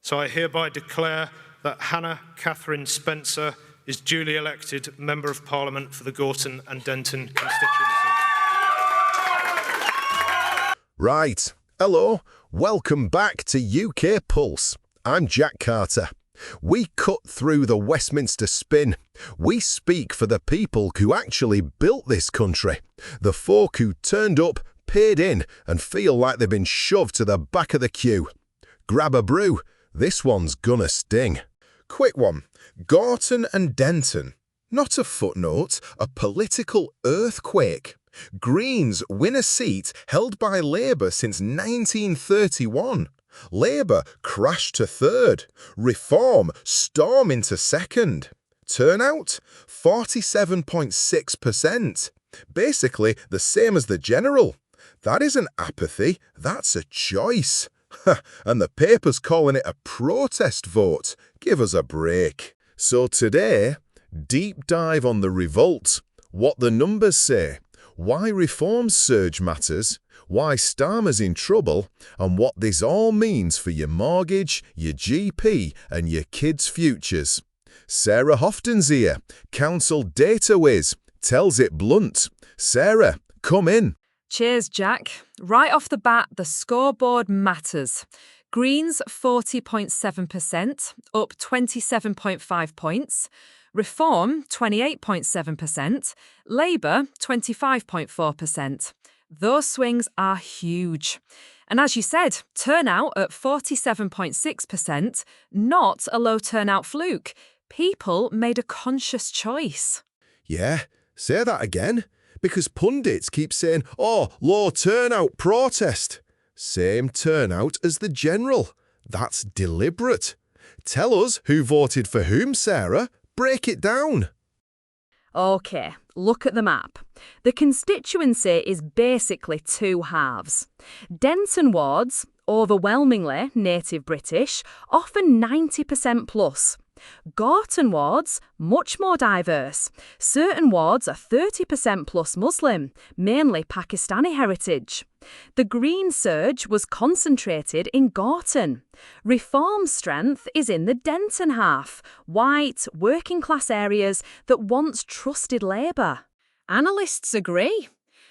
So I hereby declare that Hannah Catherine Spencer is duly elected Member of Parliament for the Gorton and Denton constituency. Right. Hello. Welcome back to UK Pulse. I'm Jack Carter. We cut through the Westminster spin. We speak for the people who actually built this country. The folk who turned up, paid in, and feel like they've been shoved to the back of the queue. Grab a brew. This one's gonna sting. Quick one. Gorton and Denton. Not a footnote, a political earthquake. Greens win a seat held by Labour since 1931. Labour crash to third. Reform storm into second. Turnout? 47.6%. Basically the same as the general. That isn't apathy, that's a choice. And the paper's calling it a protest vote. Give us a break. So today, deep dive on the revolt, what the numbers say, why reform surge matters, why Starmer's in trouble, and what this all means for your mortgage, your GP, and your kids' futures. Sarah Houghton's here, Council Data Whiz, tells it blunt. Sarah, come in. Cheers, Jack. Right off the bat, the scoreboard matters. Greens 40.7%, up 27.5 points. Reform 28.7%, Labour 25.4%. Those swings are huge. And as you said, turnout at 47.6%, not a low turnout fluke. People made a conscious choice. Yeah, say that again. Because pundits keep saying, oh, low turnout protest. Same turnout as the general. That's deliberate. Tell us who voted for whom, Sarah. Break it down. OK, look at the map. The constituency is basically two halves. Denton wards, overwhelmingly native British, often 90% plus. Gorton wards, much more diverse. Certain wards are 30% plus Muslim, mainly Pakistani heritage. The Green surge was concentrated in Gorton. Reform strength is in the Denton half, white, working-class areas that once trusted Labour. Analysts agree.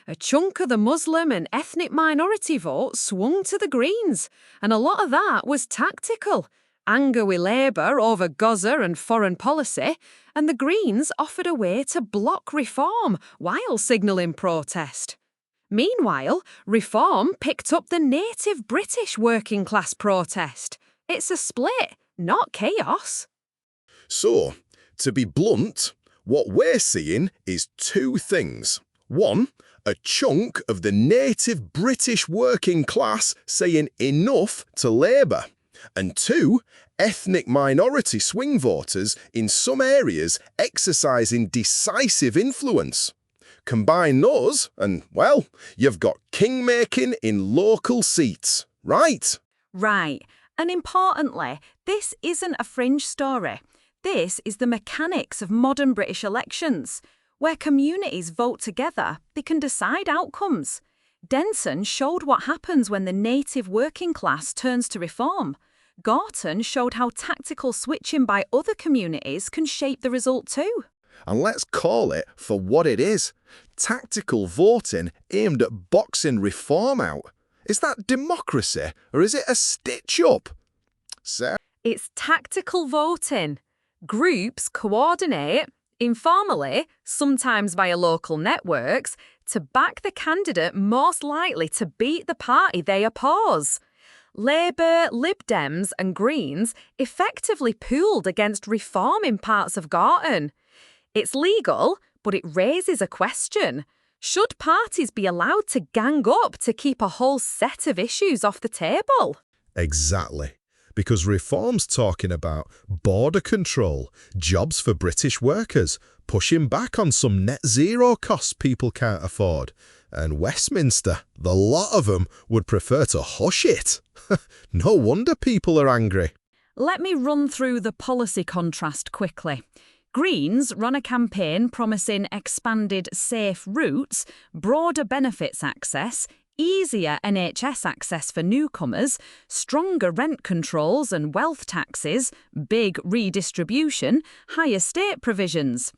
A chunk of the Muslim and ethnic minority vote swung to the Greens, and a lot of that was tactical. Anger with Labour over Gaza and foreign policy, and the Greens offered a way to block reform while signalling protest. Meanwhile, Reform picked up the native British working class protest. It's a split, not chaos. So, to be blunt, what we're seeing is two things. One, a chunk of the native British working class saying enough to Labour. And two, ethnic minority swing voters in some areas exercising decisive influence. Combine those and, well, you've got king-making in local seats, right? Right. And importantly, this isn't a fringe story. This is the mechanics of modern British elections. Where communities vote together, they can decide outcomes. Denton showed what happens when the native working class turns to reform. Gorton showed how tactical switching by other communities can shape the result too. And let's call it for what it is. Tactical voting aimed at boxing reform out. Is that democracy or is it a stitch-up? Sarah? It's tactical voting. Groups coordinate, informally, sometimes via local networks, to back the candidate most likely to beat the party they oppose. Labour, Lib Dems and Greens effectively pooled against reform in parts of Gorton. It's legal, but it raises a question. Should parties be allowed to gang up to keep a whole set of issues off the table? Exactly. Because reform's talking about border control, jobs for British workers, pushing back on some net zero costs people can't afford. And Westminster, the lot of them, would prefer to hush it. No wonder people are angry. Let me run through the policy contrast quickly. Greens run a campaign promising expanded safe routes, broader benefits access, easier NHS access for newcomers, stronger rent controls and wealth taxes, big redistribution, higher state provisions.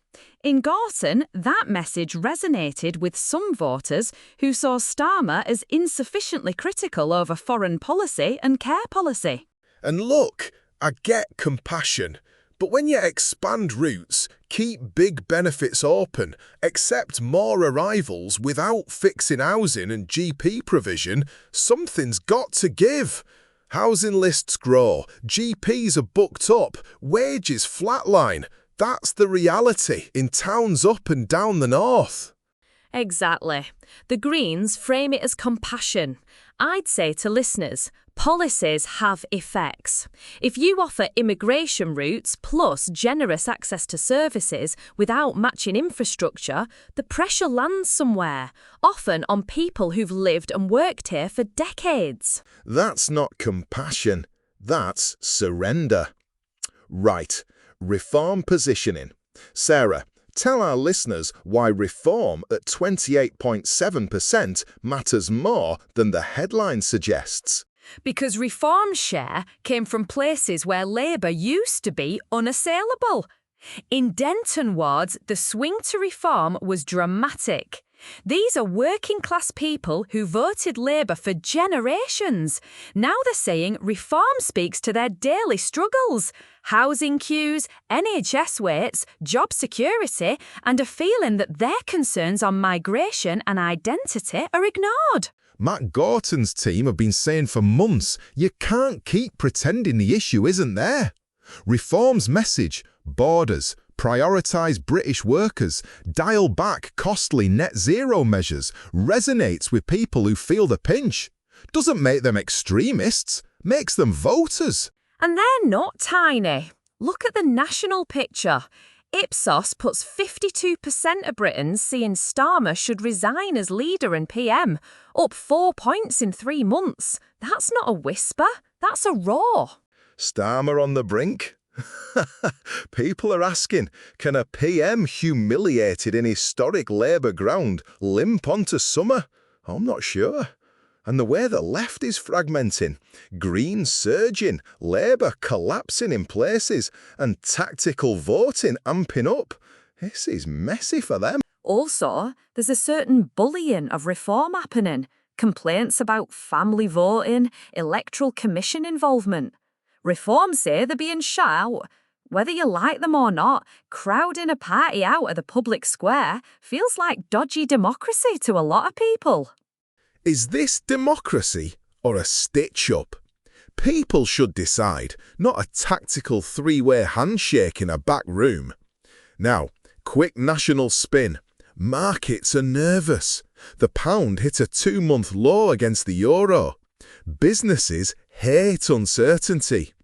In Gorton, that message resonated with some voters who saw Starmer as insufficiently critical over foreign policy and care policy. And look, I get compassion, but when you expand routes, keep big benefits open, accept more arrivals without fixing housing and GP provision, something's got to give. Housing lists grow, GPs are booked up, wages flatline. That's the reality in towns up and down the north. Exactly. The Greens frame it as compassion. I'd say to listeners, policies have effects. If you offer immigration routes plus generous access to services without matching infrastructure, the pressure lands somewhere, often on people who've lived and worked here for decades. That's not compassion, that's surrender. Right, reform positioning. Sarah, tell our listeners why reform at 28.7% matters more than the headline suggests. Because reform's share came from places where Labour used to be unassailable. In Denton wards, the swing to reform was dramatic. These are working-class people who voted Labour for generations. Now they're saying reform speaks to their daily struggles. Housing queues, NHS waits, job security, and a feeling that their concerns on migration and identity are ignored. Matt Gorton's team have been saying for months, you can't keep pretending the issue isn't there. Reform's message, borders, prioritise British workers, dial back costly net zero measures, resonates with people who feel the pinch. Doesn't make them extremists, makes them voters. And they're not tiny. Look at the national picture. Ipsos puts 52% of Britons seeing Starmer should resign as leader and PM, up 4 points in 3 months. That's not a whisper, that's a roar. Starmer on the brink? People are asking, can a PM humiliated in historic Labour ground limp onto summer? I'm not sure. And the way the left is fragmenting, Greens surging, Labour collapsing in places, and tactical voting amping up. This is messy for them. Also, there's a certain bullying of reform happening, complaints about family voting, electoral commission involvement. Reform say they're being shut out. Whether you like them or not, crowding a party out of the public square feels like dodgy democracy to a lot of people. Is this democracy or a stitch-up? People should decide, not a tactical three-way handshake in a back room. Now, quick national spin. Markets are nervous. The pound hit a 2-month low against the euro. Businesses hate uncertainty.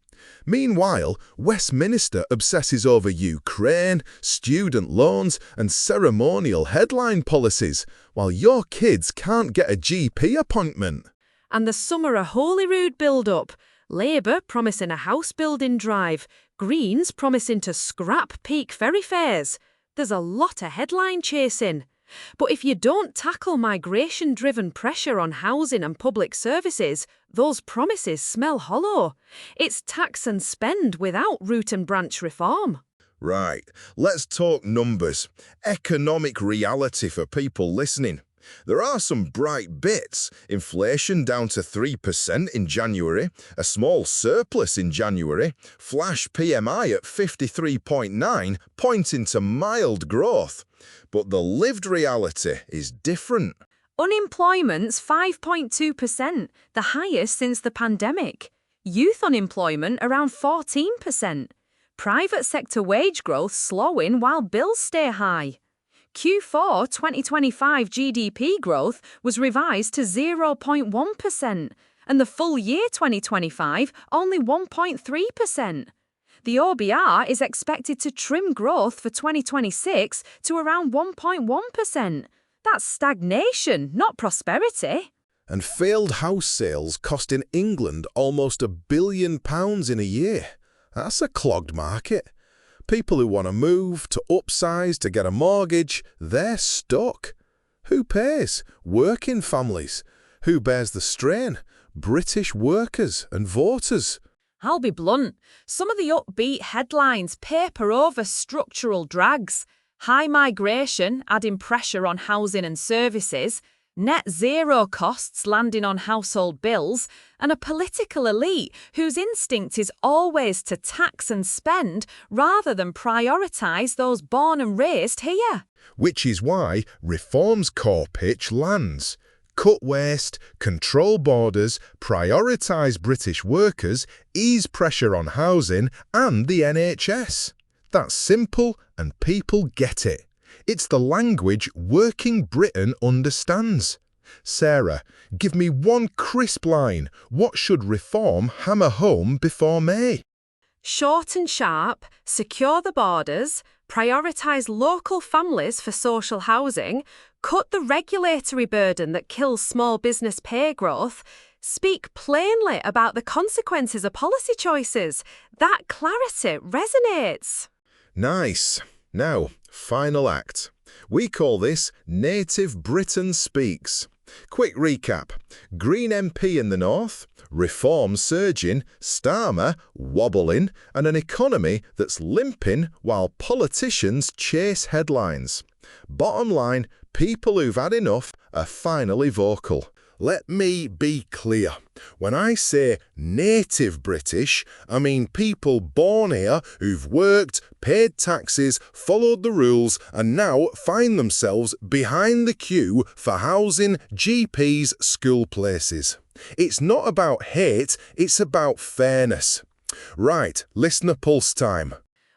Meanwhile, Westminster obsesses over Ukraine, student loans and ceremonial headline policies, while your kids can't get a GP appointment. And the summer of Holyrood build-up. Labour promising a house-building drive, Greens promising to scrap peak ferry fares. There's a lot of headline chasing. But if you don't tackle migration-driven pressure on housing and public services, those promises smell hollow. It's tax and spend without root and branch reform. Right, let's talk numbers. Economic reality for people listening. There are some bright bits. Inflation down to 3% in January, a small surplus in January, flash PMI at 53.9, pointing to mild growth. But the lived reality is different. Unemployment's 5.2%, the highest since the pandemic. Youth unemployment around 14%. Private sector wage growth slowing while bills stay high. Q4 2025 GDP growth was revised to 0.1%, and the full year 2025 only 1.3%. The OBR is expected to trim growth for 2026 to around 1.1%. That's stagnation, not prosperity. And failed house sales costing England almost £1 billion in a year. That's a clogged market. People who want to move, to upsize, to get a mortgage, they're stuck. Who pays? Working families. Who bears the strain? British workers and voters. I'll be blunt. Some of the upbeat headlines paper over structural drags. High migration adding pressure on housing and services, net zero costs landing on household bills, and a political elite whose instinct is always to tax and spend rather than prioritise those born and raised here. Which is why Reform's core pitch lands. Cut waste, control borders, prioritise British workers, ease pressure on housing and the NHS. That's simple and people get it. It's the language working Britain understands. Sarah, give me one crisp line. What should Reform hammer home before May? Short and sharp, secure the borders, prioritise local families for social housing, cut the regulatory burden that kills small business pay growth, speak plainly about the consequences of policy choices. That clarity resonates. Nice. Now, final act. We call this Native Britain Speaks. Quick recap. Green MP in the north, Reform surging, Starmer wobbling, and an economy that's limping while politicians chase headlines. Bottom line, people who've had enough are finally vocal. Let me be clear. When I say native British, I mean people born here who've worked, paid taxes, followed the rules, and now find themselves behind the queue for housing, GPs, school places. It's not about hate, it's about fairness. Right, listener pulse time.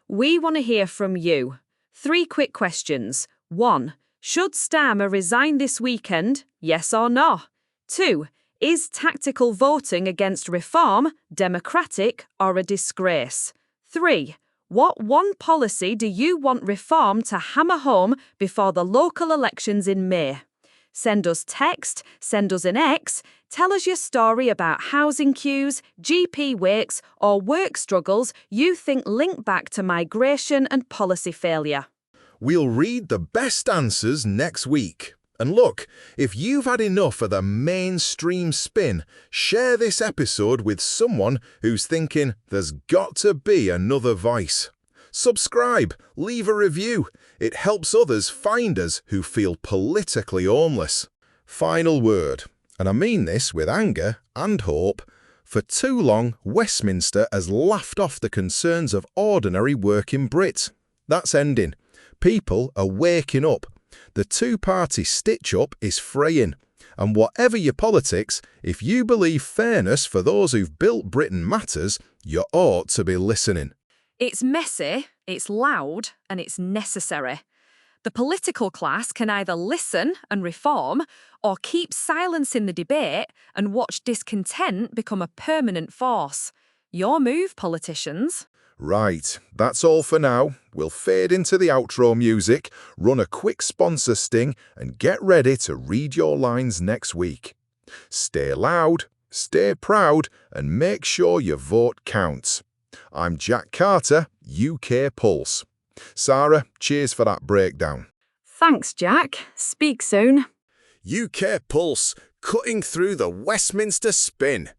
We want to hear from you. 3 quick questions. 1. Should Starmer resign this weekend? Yes or no? 2. Is tactical voting against reform democratic or a disgrace? 3. What one policy do you want reform to hammer home before the local elections in May? Send us text, send us an X, tell us your story about housing queues, GP wakes, or work struggles you think link back to migration and policy failure. We'll read the best answers next week. And look, if you've had enough of the mainstream spin, share this episode with someone who's thinking there's got to be another voice. Subscribe, leave a review. It helps others find us who feel politically homeless. Final word, and I mean this with anger and hope. For too long, Westminster has laughed off the concerns of ordinary working Brits. That's ending. People are waking up. The two-party stitch-up is fraying. And whatever your politics, if you believe fairness for those who've built Britain matters, you ought to be listening. It's messy, it's loud, and it's necessary. The political class can either listen and reform, or keep silence in the debate and watch discontent become a permanent force. Your move, politicians. Right, that's all for now. We'll fade into the outro music, run a quick sponsor sting, and get ready to read your lines next week. Stay loud, stay proud, and make sure your vote counts. I'm Jack Carter, UK Pulse. Sarah, cheers for that breakdown. Thanks, Jack. Speak soon. UK Pulse, cutting through the Westminster spin.